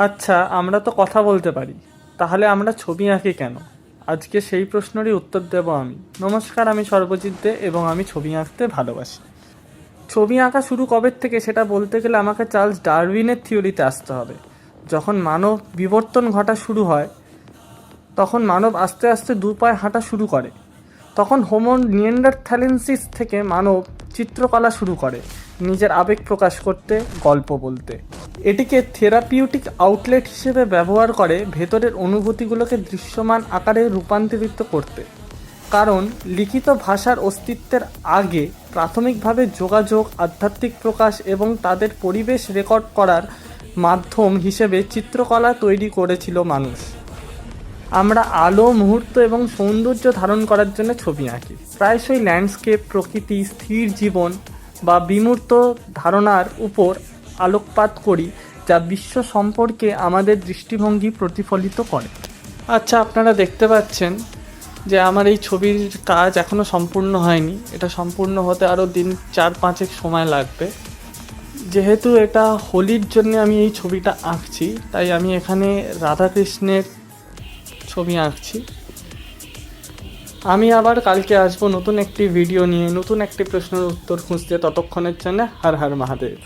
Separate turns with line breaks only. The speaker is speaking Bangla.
আচ্ছা, আমরা তো কথা বলতে পারি, তাহলে আমরা ছবি আঁকি কেন? আজকে সেই প্রশ্নেরই উত্তর দেব আমি। নমস্কার, আমি সর্বজিৎ দে এবং আমি ছবি আঁকতে ভালোবাসি। ছবি আঁকা শুরু কবে থেকে সেটা বলতে গেলে আমাকে চার্লস ডারউইনের থিওরিতে আসতে হবে। যখন মানব বিবর্তন ঘটা শুরু হয়, তখন মানব আস্তে আস্তে দু পায়ে হাঁটা শুরু করে। তখন হোমো নিয়েন্ডারথ্যালেন্সিস থেকে মানব চিত্রকলা শুরু করে, নিজের আবেগ প্রকাশ করতে, গল্প বলতে। এটিকে থেরাপিউটিক আউটলেট হিসেবে ব্যবহার করে ভেতরের অনুভূতিগুলোকে দৃশ্যমান আকারে রূপান্তরিত করতে। কারণ লিখিত ভাষার অস্তিত্বের আগে প্রাথমিকভাবে যোগাযোগ, আধ্যাত্মিক প্রকাশ এবং তাদের পরিবেশ রেকর্ড করার মাধ্যম হিসেবে চিত্রকলা তৈরি করেছিল মানুষ। আমরা আলো, মুহূর্ত এবং সৌন্দর্য ধারণ করার জন্য ছবি আঁকি। প্রায়শই ল্যান্ডস্কেপ, প্রকৃতি, স্থির জীবন বা বিমূর্ত ধারণার উপর আলোকপাত করি, যা বিশ্ব সম্পর্কে আমাদের দৃষ্টিভঙ্গি প্রতিফলিত করে। আচ্ছা, আপনারা দেখতে পাচ্ছেন যে আমার এই ছবির কাজ এখনও সম্পূর্ণ হয়নি। এটা সম্পূর্ণ হতে আরও দিন 4-5 সময় লাগবে। যেহেতু এটা হোলির জন্য আমি এই ছবিটা আঁকছি, তাই আমি এখানে রাধাকৃষ্ণের ছবি আঁকছি। আমি আবার কালকে আসবো নতুন একটি ভিডিও নিয়ে, নতুন একটি প্রশ্নের উত্তর খুঁজতে। ততক্ষণের জন্য হর হর মহাদেব।